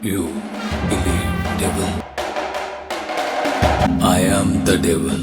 You believe devil. I am the devil.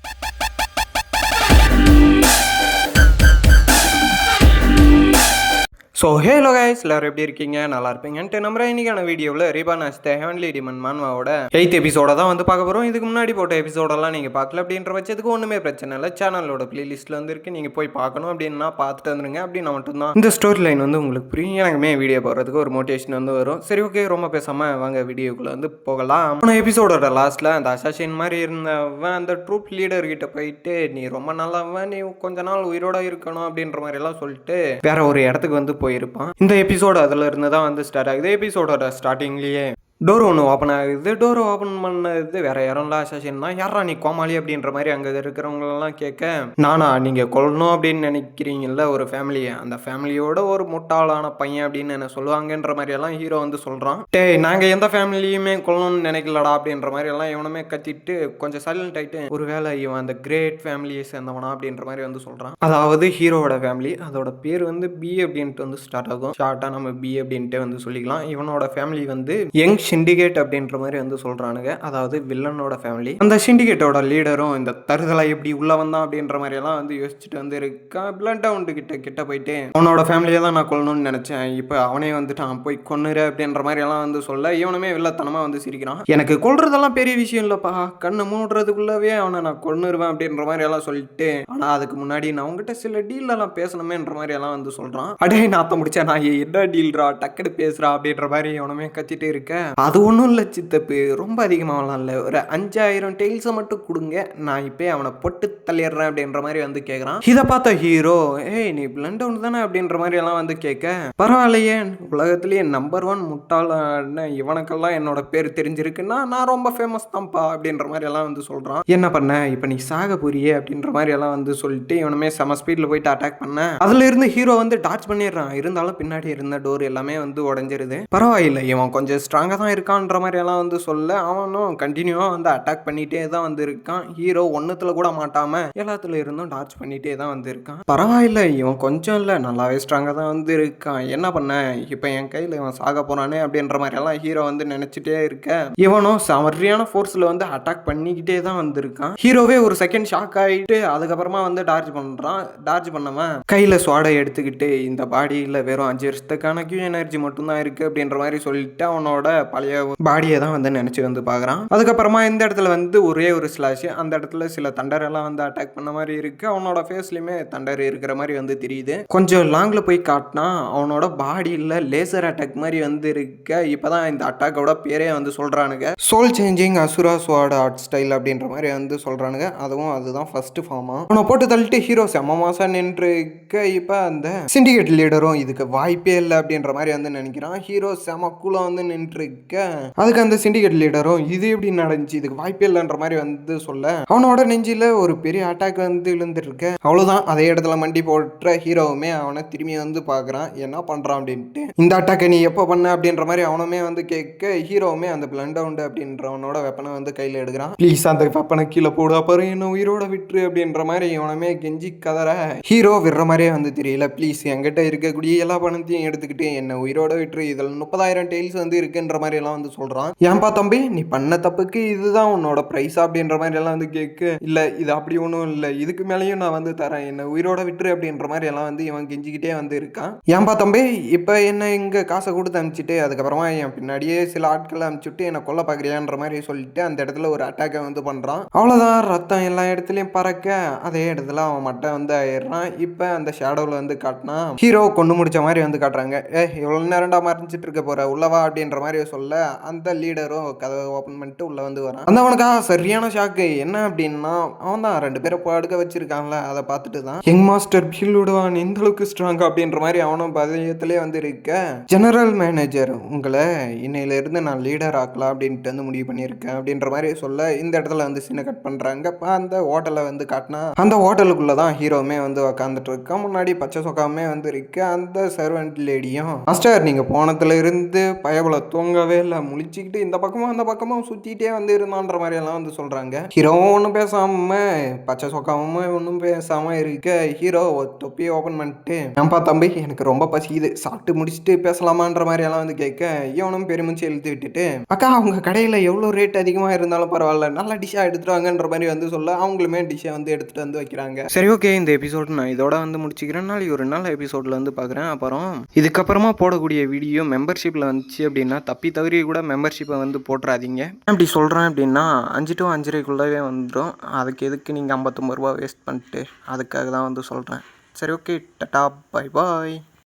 So hello guys, எல்லாரும் எப்படி இருக்கீங்க? நல்லா இருப்பீங்கன்ட்டு நம்ம இன்னைக்கான வீடியோவில் reborn as the heavenly demon மான்வாவோட 8th எபிசோட தான் வந்து பார்க்க போகிறோம். இதுக்கு முன்னாடி போட்ட எபிசோடெல்லாம் நீங்கள் பார்க்கல அப்படின்ற பட்சத்துக்கு ஒன்றுமே பிரச்சனை இல்லை. சேனலோட பிளேலிஸ்ட்டில் வந்து இருக்குது, நீங்கள் போய் பார்க்கணும் அப்படின்னா பார்த்துட்டு வந்துருங்க. அப்படின்னா மட்டும்தான் இந்த ஸ்டோரி லைன் வந்து உங்களுக்கு புரியும். எனக்குமே வீடியோ போடுறதுக்கு ஒரு மோட்டிவேஷன் வந்து வரும். சரி, ஓகே, ரொம்ப பேசாமல் வாங்க வீடியோக்குள்ளே வந்து போகலாம். ஆனால் எபிசோடோட லாஸ்ட்டில் அந்த அசாசின் மாதிரி இருந்தவன் அந்த ட்ரூப் லீடர்கிட்ட போயிட்டு, நீ ரொம்ப நல்லவன், நீ கொஞ்ச நாள் உயிரோட இருக்கணும் அப்படின்ற மாதிரி எல்லாம் சொல்லிட்டு வேற ஒரு இடத்துக்கு வந்து போயிருப்பான். இந்த எபிசோடு அதில் இருந்து தான் வந்து ஸ்டார்ட் ஆகுது. எபிசோடோட ஸ்டார்டிங்லேயே டோர் ஒன்று ஓப்பன் ஆகுது. டோர் ஓப்பன் பண்ணது வேற யாரும் இல்லை, அசாசின் தான். யாரா நீ கோமாளி அப்படின்ற மாதிரி அங்கே இருக்கிறவங்களெல்லாம் கேட்க, நானா நீங்கள் கொல்லணும் அப்படின்னு நினைக்கிறீங்கல்ல ஒரு ஃபேமிலியை, அந்த ஃபேமிலியோட ஒரு முட்டாளான பையன் அப்படின்னு என்ன சொல்லுவாங்கன்ற மாதிரி எல்லாம் ஹீரோ வந்து சொல்கிறான். டேய், நாங்கள் எந்த ஃபேமிலியுமே கொல்லணும்னு நினைக்கலடா அப்படின்ற மாதிரி எல்லாம் இவனுமே கத்திட்டு கொஞ்சம் சைலண்ட் ஆகிட்டு, ஒரு வேளை இவன் அந்த கிரேட் ஃபேமிலியை சேர்ந்தவனா அப்படின்ற மாதிரி வந்து சொல்கிறான். அதாவது ஹீரோவோட ஃபேமிலி, அதோட பேர் வந்து பி அப்படின்ட்டு வந்து ஸ்டார்ட் ஆகும். ஷார்ட்டாக நம்ம பி அப்படின்ட்டு வந்து சொல்லிக்கலாம். இவனோட ஃபேமிலி வந்து யங் சிண்டிகேட் அப்படின்ற மாதிரி வந்து சொல்கிறானுங்க, அதாவது வில்லனோட ஃபேமிலி. அந்த சிண்டிகேட்டோட லீடரும் இந்த தருதலை எப்படி உள்ள வந்தான் அப்படின்ற மாதிரி எல்லாம் வந்து யோசிச்சுட்டு வந்து இருக்கா. பிளண்ட் அவுண்ட் கிட்ட போயிட்டு, அவனோட ஃபேமிலியை தான் நான் கொல்லணும்னு நினைச்சேன், இப்போ அவனே வந்துட்டான், போய் கொன்னுரு அப்படின்ற மாதிரி எல்லாம் வந்து சொல்ல, இவனுமே வில்லத்தனமா வந்து சிரிக்கிறான். எனக்கு கொல்றதெல்லாம் பெரிய விஷயம் இல்லப்பா, கண்ணு மூடுறதுக்குள்ளவே அவனை நான் கொன்னுருவேன் அப்படின்ற மாதிரி எல்லாம் சொல்லிட்டு, ஆனா அதுக்கு முன்னாடி நான் உங்ககிட்ட சில டீல் எல்லாம் பேசணுமேன்ற மாதிரி எல்லாம் வந்து சொல்றான். அடே நாத்த முடிச்சா, நான் என்ன டீல்ரா, டக்குனு பேசுறா அப்படின்ற மாதிரி அவனுமே கத்திட்டு இருக்க. அது ஒன்றும் இல்லை சித்தப்பு, ரொம்ப அதிகமாகலாம் இல்லை, ஒரு 5000 டெய்ல்ஸை மட்டும் கொடுங்க, நான் இப்போ அவனை பொட்டு தள்ளிடுறேன் அப்படின்ற மாதிரி வந்து கேட்குறான். இதை பார்த்த ஹீரோ, ஏய் நீ பிளண்ட் அவுட் தானே அப்படின்ற மாதிரி எல்லாம் வந்து கேட்க, பரவாயில்லையே, உலகத்திலேயே நம்பர் 1 முட்டாளான இவனுக்கெல்லாம் என்னோட பேர் தெரிஞ்சிருக்குன்னா நான் ரொம்ப ஃபேமஸ் தான்ப்பா அப்படின்ற மாதிரி எல்லாம் வந்து சொல்கிறான். என்ன பண்ண, இப்போ நீ சாக போறியே அப்படின்ற மாதிரி எல்லாம் வந்து சொல்லிட்டு இவனுமே செம ஸ்பீடில் போயிட்டு அட்டாக் பண்ண, அதுல இருந்து ஹீரோ வந்து டாச் பண்ணிடுறான். இருந்தாலும் பின்னாடி இருந்த டோர் எல்லாமே வந்து உடஞ்சிருது. பரவாயில்லை, இவன் கொஞ்சம் ஸ்ட்ராங்காக தான் இருக்கான்ற மாதிரி எல்லாம் வந்து சொல்ல, அவனும் கண்டினியூவாக வந்து அட்டாக் பண்ணிகிட்டே தான் வந்து இருக்கான். ஹீரோ ஒன்றுத்துல கூட மாட்டாமல் எல்லாத்துல இருந்தும் டார்ச் பண்ணிகிட்டே தான் வந்து இருக்கான். பரவாயில்ல, இவன் கொஞ்சம் இல்லை, நல்லாவே ஸ்ட்ராங்காக தான் வந்து இருக்கான். என்ன பண்ண, இப்போ என் கையில் இவன் சாக போகிறானே அப்படின்ற மாதிரி எல்லாம் ஹீரோ வந்து நினச்சிட்டே இருக்க, இவனும் சரியான ஃபோர்ஸில் வந்து அட்டாக் பண்ணிக்கிட்டே தான் வந்திருக்கான். ஹீரோவே ஒரு செகண்ட் ஷாக் ஆகிட்டு அதுக்கப்புறமா வந்து டார்ச் பண்ணுறான். டார்ச் பண்ணவன் கையில் சுவாடை எடுத்துக்கிட்டு, இந்த பாடியில் வெறும் 5 வருஷத்துக்கான கியூ எனர்ஜி மட்டும்தான் இருக்குது அப்படின்ற மாதிரி சொல்லிட்டு அவனோட பழைய பாடியை தான் வந்து நினச்சி வந்து பார்க்குறான். அதுக்கப்புறமா இந்த இடத்துல வந்து ஒரே ஒரு ஸ்லாஷ், அந்த இடத்துல சில தண்டர் எல்லாம் வந்து அட்டாக் பண்ண மாதிரி இருக்கு. அவனோட ஃபேஸ்லையுமே தண்டர் இருக்கிற மாதிரி வந்து தெரியுது. கொஞ்சம் லாங்கில் போய் காட்டினா அவனோட பாடியில் லேசர் அட்டாக் மாதிரி வந்து இருக்க. இப்போதான் இந்த அட்டாக்கோட பேரே வந்து சொல்கிறானுங்க, சோல் சேஞ்சிங் அசுரா ஸ்வாட் ஆர்ட் ஸ்டைல் அப்படின்ற மாதிரி வந்து சொல்கிறானுங்க. அதுதான் ஃபர்ஸ்ட் ஃபார்மா. அவனை போட்டு தள்ளிட்டு ஹீரோ செம்ம மாசம் நின்று இருக்க. இப்போ அந்த சிண்டிகேட் லீடரும் இதுக்கு வாய்ப்பே இல்லை அப்படின்ற மாதிரி வந்து நினைக்கிறான். ஹீரோ செம கூலாக வந்து நின்று இருக்க. அதுக்கு அந்த சிண்டிகேட் லீடரும் இது எப்படி நடந்துச்சு, இதுக்கு வாய்ப்பே இல்லைன்ற மாதிரி வந்து சொல்ல, அவனோட நெஞ்சில ஒரு பெரிய அட்டாக் வந்து விழுந்துருக்கு. அவ்வளவுதான், அதே இடத்துல மண்டி போட்டுற ஹீரோவுமே அவனை திரும்பி வந்து பார்க்குறான், என்ன பண்ணுறான் அப்படின்ட்டு. இந்த அட்டாக்கை நீ எப்போ பண்ண அப்படின்ற மாதிரி அவனுமே வந்து கேட்க, ஹீரோவுமே அந்த பிளண்ட் அவுண்ட் அப்படின்றவனோட வெப்பனை வந்து கையில் எடுக்கிறான். ப்ளீஸ் அந்த வெப்பனை கீழே போடு, அப்புறம் என்ன உயிரோட விட்டுரு அப்படின்ற மாதிரி இவனுமே கெஞ்சி கதற, ஹீரோ விடுற மாதிரியே வந்து தெரியல. ப்ளீஸ் என்கிட்ட இருக்கக்கூடிய எல்லா பணத்தையும் எடுத்துக்கிட்டு என்ன உயிரோட விட்டுரு, இதில் 30,000 டெய்ல்ஸ் வந்து இருக்குன்ற மாதிரி எல்லாம் வந்து சொல்றான். ஏன்பா தம்பி, நீ பண்ண தப்புக்கு இதுதான் உன்னோட பிரைஸ் அப்படின்ற மாதிரி எல்லாம் வந்து கேட்க, இல்ல இது அப்படி ஒன்றும் இல்லை, இதுக்கு மேலேயும் நான் வந்து தரேன், என்ன உயிரோட விட்டுரு அப்படின்ற மாதிரி எல்லாம் வந்து இவன் கெஞ்சிக்கிட்டே வந்து இருக்கான். ஏன்பா தம்பி, இப்போ என்ன இங்க காசை கொடுத்து அனுப்பிச்சிட்டு அதுக்கப்புறமா என் பின்னாடியே சில ஆட்களை அனுப்பிச்சுட்டு என்னை கொல்ல பார்க்குறியான்ற மாதிரி சொல்லிட்டு அந்த இடத்துல ஒரு அட்டாக்கை வந்து பண்றான். அவ்வளோதான், ரத்தம் எல்லா இடத்துலையும் பறக்க அதே இடத்துல அவன் மட்டும் வந்து ஆயிடுறான். இப்போ அந்த ஷேடோவில் வந்து காட்டினா ஹீரோ கொண்டு முடிச்ச மாதிரி வந்து காட்டுறாங்க. எவ்வளோ நேரம்டா மறைஞ்சிட்டு இருக்க போற, உள்ளவா அப்படின்ற மாதிரி சொல்ல, அந்த லீடரும் கதவை ஓப்பன் பண்ணிட்டு உள்ள வந்து வரான். அந்த அவனுக்கா சரியான ஷாக்கு. என்ன அப்படின்னா, அவன் தான் 2 பேரை படுக்க வச்சிருக்காங்களே, அதை பார்த்துட்டு தான் யங் மாஸ்டர் பில் விடுவான் இந்த அளவுக்கு ஸ்ட்ராங் அப்படின்ற மாதிரி அவனும் பதயத்திலே வந்து இருக்க, ஜெனரல் மேனேஜர் உங்களை இன்னையில இருந்து நான் லீடர் ஆக்கலாம் அப்படின்ட்டு வந்து முடிவு பண்ணியிருக்கேன் அப்படின்ற மாதிரி சொல்ல, இந்த இடத்துல வந்து சின்ன கட் பண்றாங்க. அந்த ஹோட்டலை வந்து காட்டினா அந்த ஹோட்டலுக்குள்ள தான் ஹீரோவுமே வந்து உக்காந்துட்டு இருக்கான். முன்னாடி பச்சை சொக்காமே வந்து இருக்கு. அந்த சர்வெண்ட் லேடியும், மாஸ்டர் நீங்க போனதுல இருந்து பயபல தூங்கவே சொல்லவே இல்லை, முழிச்சுக்கிட்டு இந்த பக்கமும் அந்த பக்கமும் சுற்றிட்டே வந்து இருந்தான்ற மாதிரியெல்லாம் வந்து சொல்கிறாங்க. ஹீரோ ஒன்றும் பேசாமல் பச்சை சொக்காவும் ஒன்றும் பேசாமல் இருக்க ஹீரோ தொப்பியை ஓப்பன் பண்ணிட்டு, ஏன்பா தம்பி எனக்கு ரொம்ப பசிக்குது, சாப்பிட்டு முடிச்சுட்டு பேசலாமான்ற மாதிரியெல்லாம் வந்து கேட்க, இவனும் பெருமிச்சு இழுத்து விட்டுட்டு, அக்கா அவங்க கடையில் எவ்வளோ ரேட் அதிகமாக இருந்தாலும் பரவாயில்ல, நல்ல டிஷ்ஷாக எடுத்துருவாங்கன்ற மாதிரி வந்து சொல்ல அவங்களுமே டிஷ்ஷை வந்து எடுத்துகிட்டு வந்து வைக்கிறாங்க. சரி ஓகே, இந்த எபிசோட் நான் இதோட வந்து முடிச்சுக்கிறேன். நாளைக்கு ஒரு நல்ல எபிசோடில் வந்து பார்க்குறேன். அப்புறம் இதுக்கப்புறமா போடக்கூடிய வீடியோ மெம்பர்ஷிப்பில் வந்துச்சு அப்படின்னா தப்பி தவறி கூட மெம்பர்ஷிப்பை வந்து போட்டுறாதீங்க. அப்படி சொல்கிறேன் அப்படின்னா 5 to 5:30 வந்துடும். அதுக்கு எதுக்கு நீங்கள் 59 ரூபா வேஸ்ட் பண்ணிட்டு, அதுக்காக தான் வந்து சொல்கிறேன். சரி ஓகே, டாடா, பை பாய்.